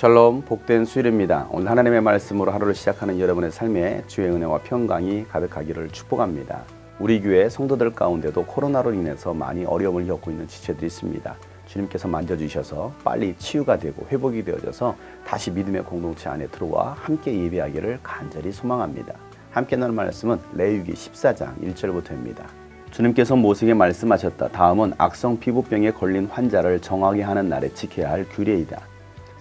샬롬, 복된 수요일입니다. 오늘 하나님의 말씀으로 하루를 시작하는 여러분의 삶에 주의 은혜와 평강이 가득하기를 축복합니다. 우리 교회 성도들 가운데도 코로나로 인해서 많이 어려움을 겪고 있는 지체들이 있습니다. 주님께서 만져주셔서 빨리 치유가 되고 회복이 되어져서 다시 믿음의 공동체 안에 들어와 함께 예배하기를 간절히 소망합니다. 함께 나눌 말씀은 레위기 14장 1절부터입니다. 주님께서 모세에게 말씀하셨다. 다음은 악성 피부병에 걸린 환자를 정하게 하는 날에 지켜야 할 규례이다.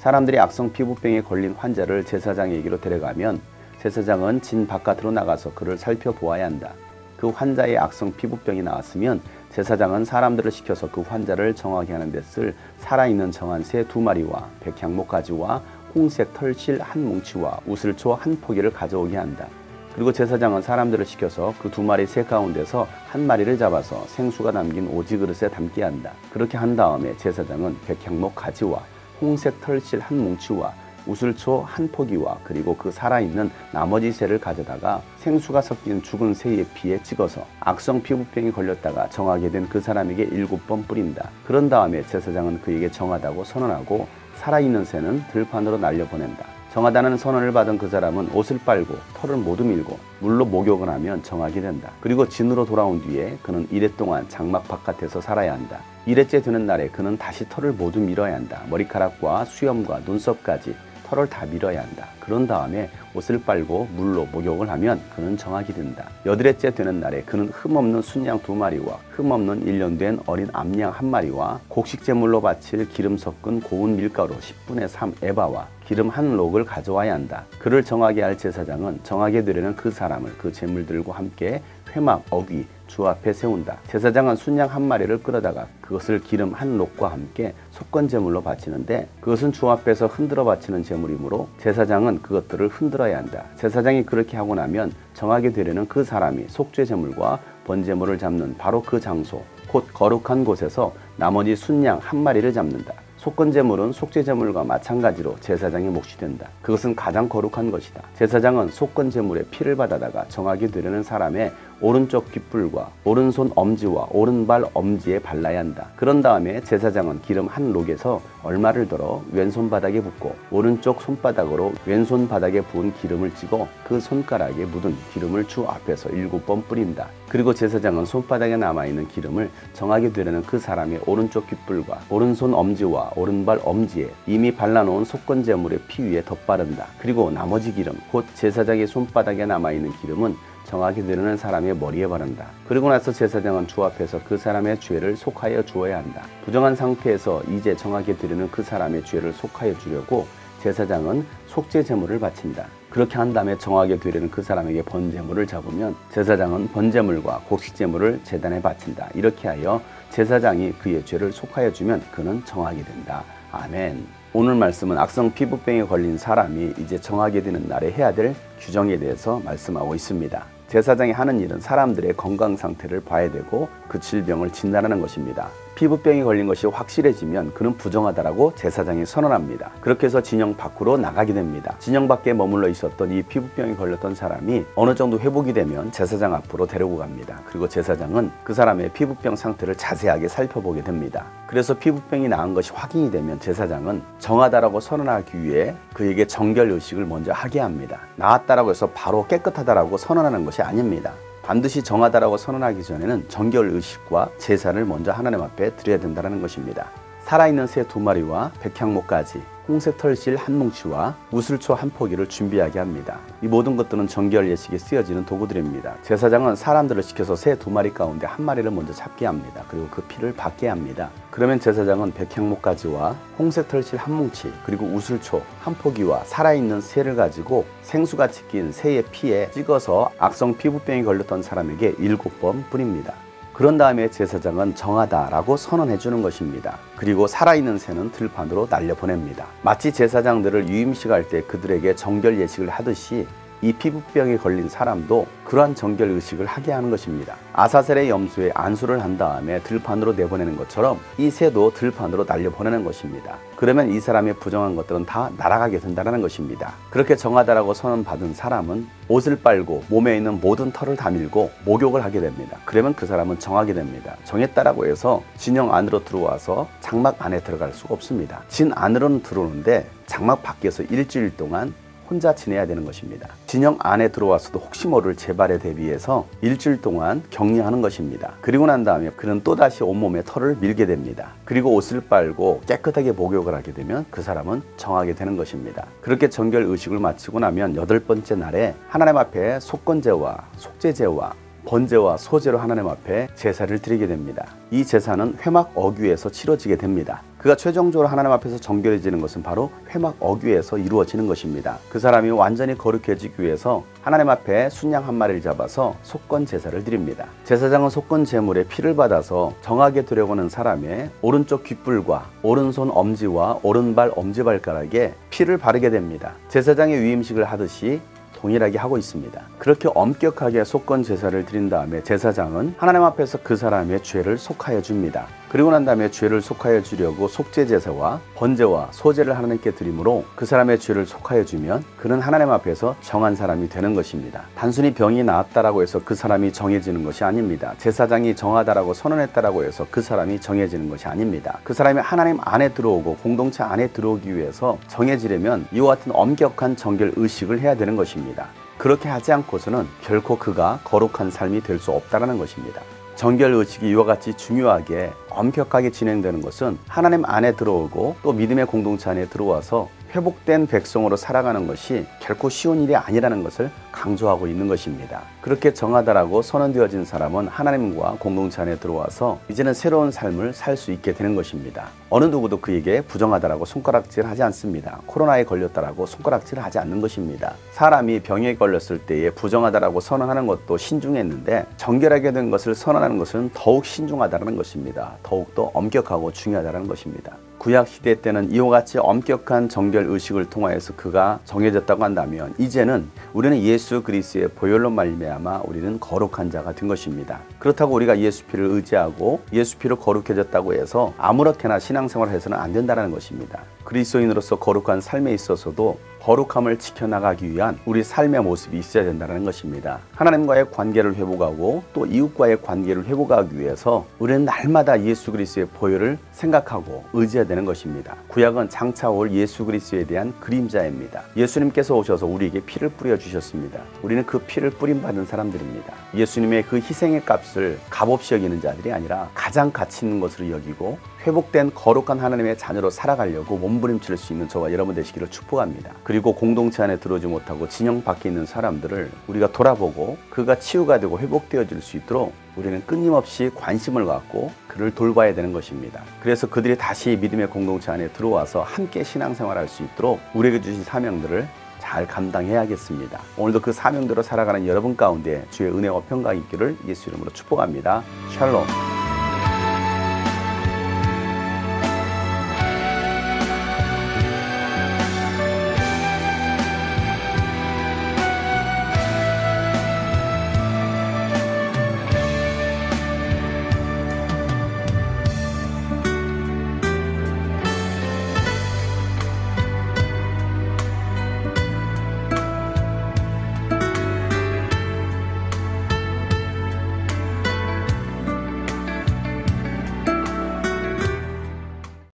사람들이 악성 피부병에 걸린 환자를 제사장에게로 데려가면 제사장은 진 바깥으로 나가서 그를 살펴보아야 한다. 그 환자의 악성 피부병이 나왔으면 제사장은 사람들을 시켜서 그 환자를 정하게 하는 데 쓸 살아있는 정한 새 2마리와 백향목 가지와 홍색 털실 한 뭉치와 우슬초 한 포기를 가져오게 한다. 그리고 제사장은 사람들을 시켜서 그 2마리 새 가운데서 한 마리를 잡아서 생수가 담긴 오지 그릇에 담게 한다. 그렇게 한 다음에 제사장은 백향목 가지와 홍색 털실 한 뭉치와 우슬초 한 포기와 그리고 그 살아있는 나머지 새를 가져다가 생수가 섞인 죽은 새의 피에 찍어서 악성 피부병이 걸렸다가 정하게 된 그 사람에게 7번 뿌린다. 그런 다음에 제사장은 그에게 정하다고 선언하고 살아있는 새는 들판으로 날려보낸다. 정하다는 선언을 받은 그 사람은 옷을 빨고 털을 모두 밀고 물로 목욕을 하면 정하게 된다. 그리고 진으로 돌아온 뒤에 그는 이래 동안 장막 바깥에서 살아야 한다. 이래째 되는 날에 그는 다시 털을 모두 밀어야 한다. 머리카락과 수염과 눈썹까지 털을 다 밀어야 한다. 그런 다음에 옷을 빨고 물로 목욕을 하면 그는 정하게 된다. 8일째 되는 날에 그는 흠없는 순양 2마리와 흠없는 1년 된 어린 암양 1마리와 곡식제물로 바칠 기름 섞은 고운 밀가루 10분의 3 에바와 기름 한 록을 가져와야 한다. 그를 정하게 할 제사장은 정하게 되려는 그 사람을 그 제물들과 함께 회막 어귀 주 앞에 세운다. 제사장은 순양 1마리를 끌어다가 그것을 기름 한 록과 함께 속건 제물로 바치는데 그것은 주 앞에서 흔들어 바치는 제물이므로 제사장은 그것들을 흔들어야 한다. 제사장이 그렇게 하고 나면 정하게 되려는 그 사람이 속죄 제물과 번제물을 잡는 바로 그 장소 곧 거룩한 곳에서 나머지 순양 1마리를 잡는다. 속건제물은 속죄제물과 마찬가지로 제사장의 몫이 된다. 그것은 가장 거룩한 것이다. 제사장은 속건제물의 피를 받아다가 정하게 되려는 사람의 오른쪽 귓불과 오른손 엄지와 오른발 엄지에 발라야 한다. 그런 다음에 제사장은 기름 한 록에서 얼마를 덜어 왼손 바닥에 붓고 오른쪽 손바닥으로 왼손 바닥에 부은 기름을 찍어 그 손가락에 묻은 기름을 주 앞에서 7번 뿌린다. 그리고 제사장은 손바닥에 남아있는 기름을 정하게 되려는 그 사람의 오른쪽 귓불과 오른손 엄지와 오른발 엄지에 이미 발라놓은 속건제물의 피 위에 덧바른다. 그리고 나머지 기름 곧 제사장의 손바닥에 남아있는 기름은 정하게 되려는 사람의 머리에 바른다. 그리고 나서 제사장은 주 앞에서 그 사람의 죄를 속하여 주어야 한다. 부정한 상태에서 이제 정하게 되려는 그 사람의 죄를 속하여 주려고 제사장은 속죄 제물을 바친다. 그렇게 한 다음에 정하게 되려는 그 사람에게 번제물을 잡으면 제사장은 번제물과 곡식제물을 제단에 바친다. 이렇게 하여 제사장이 그의 죄를 속하여 주면 그는 정하게 된다. 아멘. 오늘 말씀은 악성 피부병에 걸린 사람이 이제 정하게 되는 날에 해야 될 규정에 대해서 말씀하고 있습니다. 제사장이 하는 일은 사람들의 건강 상태를 봐야 되고 그 질병을 진단하는 것입니다. 피부병이 걸린 것이 확실해지면 그는 부정하다라고 제사장이 선언합니다. 그렇게 해서 진영 밖으로 나가게 됩니다. 진영 밖에 머물러 있었던 이 피부병이 걸렸던 사람이 어느 정도 회복이 되면 제사장 앞으로 데리고 갑니다. 그리고 제사장은 그 사람의 피부병 상태를 자세하게 살펴보게 됩니다. 그래서 피부병이 나은 것이 확인이 되면 제사장은 정하다라고 선언하기 위해 그에게 정결 의식을 먼저 하게 합니다. 나았다라고 해서 바로 깨끗하다라고 선언하는 것이 아닙니다. 반드시 정하다라고 선언하기 전에는 정결 의식과 제사를 먼저 하나님 앞에 드려야 된다는 것입니다. 살아있는 새 2마리와 백향목까지 홍색 털실 한 뭉치와 우슬초 한 포기를 준비하게 합니다. 이 모든 것들은 정결 예식에 쓰여지는 도구들입니다. 제사장은 사람들을 시켜서 새 2마리 가운데 1마리를 먼저 잡게 합니다. 그리고 그 피를 받게 합니다. 그러면 제사장은 백향목가지와 홍색 털실 한 뭉치 그리고 우슬초 한 포기와 살아있는 새를 가지고 생수가 찢긴 새의 피에 찍어서 악성 피부병이 걸렸던 사람에게 7번 뿌립니다. 그런 다음에 제사장은 정하다라고 선언해 주는 것입니다. 그리고 살아있는 새는 들판으로 날려보냅니다. 마치 제사장들을 유임식 할 때 그들에게 정결 예식을 하듯이 이 피부병에 걸린 사람도 그러한 정결의식을 하게 하는 것입니다. 아사셀의 염소에 안수를 한 다음에 들판으로 내보내는 것처럼 이 새도 들판으로 날려보내는 것입니다. 그러면 이 사람의 부정한 것들은 다 날아가게 된다는 것입니다. 그렇게 정하다라고 선언받은 사람은 옷을 빨고 몸에 있는 모든 털을 다 밀고 목욕을 하게 됩니다. 그러면 그 사람은 정하게 됩니다. 정했다라고 해서 진영 안으로 들어와서 장막 안에 들어갈 수가 없습니다. 진 안으로는 들어오는데 장막 밖에서 일주일 동안 혼자 지내야 되는 것입니다. 진영 안에 들어와서도 혹시 모를 재발에 대비해서 일주일 동안 격리하는 것입니다. 그리고 난 다음에 그는 또다시 온몸에 털을 밀게 됩니다. 그리고 옷을 빨고 깨끗하게 목욕을 하게 되면 그 사람은 정하게 되는 것입니다. 그렇게 정결 의식을 마치고 나면 8번째 날에 하나님 앞에 속건제와 속죄제와 번제와 소제로 하나님 앞에 제사를 드리게 됩니다. 이 제사는 회막 어귀에서 치러지게 됩니다. 그가 최종적으로 하나님 앞에서 정결해지는 것은 바로 회막 어귀에서 이루어지는 것입니다. 그 사람이 완전히 거룩해지기 위해서 하나님 앞에 순양 한 마리를 잡아서 속건 제사를 드립니다. 제사장은 속건 제물의 피를 받아서 정하게 되려고 하는 사람의 오른쪽 귓불과 오른손 엄지와 오른발 엄지발가락에 피를 바르게 됩니다. 제사장의 위임식을 하듯이 동일하게 하고 있습니다. 그렇게 엄격하게 속건 제사를 드린 다음에 제사장은 하나님 앞에서 그 사람의 죄를 속하여 줍니다. 그리고 난 다음에 죄를 속하여 주려고 속죄 제사와 번제와 소제를 하나님께 드림으로 그 사람의 죄를 속하여 주면 그는 하나님 앞에서 정한 사람이 되는 것입니다. 단순히 병이 나았다라고 해서 그 사람이 정해지는 것이 아닙니다. 제사장이 정하다라고 선언했다라고 해서 그 사람이 정해지는 것이 아닙니다. 그 사람이 하나님 안에 들어오고 공동체 안에 들어오기 위해서 정해지려면 이와 같은 엄격한 정결 의식을 해야 되는 것입니다. 그렇게 하지 않고서는 결코 그가 거룩한 삶이 될 수 없다는 것입니다. 정결 의식이 이와 같이 중요하게 엄격하게 진행되는 것은 하나님 안에 들어오고 또 믿음의 공동체 안에 들어와서 회복된 백성으로 살아가는 것이 결코 쉬운 일이 아니라는 것을 강조하고 있는 것입니다. 그렇게 정하다라고 선언되어진 사람은 하나님과 공동체 안에 들어와서 이제는 새로운 삶을 살 수 있게 되는 것입니다. 어느 누구도 그에게 부정하다라고 손가락질 하지 않습니다. 코로나에 걸렸다라고 손가락질을 하지 않는 것입니다. 사람이 병에 걸렸을 때에 부정하다라고 선언하는 것도 신중했는데 정결하게 된 것을 선언하는 것은 더욱 신중하다는 것입니다. 더욱더 엄격하고 중요하다는 것입니다. 구약 시대 때는 이와 같이 엄격한 정결 의식을 통하여서 그가 정해졌다고 한다면 이제는 우리는 예수 그리스도의 보혈로 말미암아 우리는 거룩한 자가 된 것입니다. 그렇다고 우리가 예수 피를 의지하고 예수 피로 거룩해졌다고 해서 아무렇게나 신앙생활을 해서는 안 된다는 것입니다. 그리스도인으로서 거룩한 삶에 있어서도 거룩함을 지켜나가기 위한 우리 삶의 모습이 있어야 된다는 것입니다. 하나님과의 관계를 회복하고 또 이웃과의 관계를 회복하기 위해서 우리는 날마다 예수 그리스도의 보혈을 생각하고 의지해야 되는 것입니다. 구약은 장차 올 예수 그리스도에 대한 그림자입니다. 예수님께서 오셔서 우리에게 피를 뿌려주셨습니다. 우리는 그 피를 뿌림받은 사람들입니다. 예수님의 그 희생의 값을 값없이 여기는 자들이 아니라 가장 가치 있는 것으로 여기고 회복된 거룩한 하나님의 자녀로 살아가려고 몸부림칠 수 있는 저와 여러분 되시기를 축복합니다. 그리고 공동체 안에 들어오지 못하고 진영 밖에 있는 사람들을 우리가 돌아보고 그가 치유가 되고 회복되어질 수 있도록 우리는 끊임없이 관심을 갖고 그를 돌봐야 되는 것입니다. 그래서 그들이 다시 믿음의 공동체 안에 들어와서 함께 신앙생활할 수 있도록 우리에게 주신 사명들을 잘 감당해야겠습니다. 오늘도 그 사명대로 살아가는 여러분 가운데 주의 은혜와 평강이 있기를 예수 이름으로 축복합니다. 샬롬.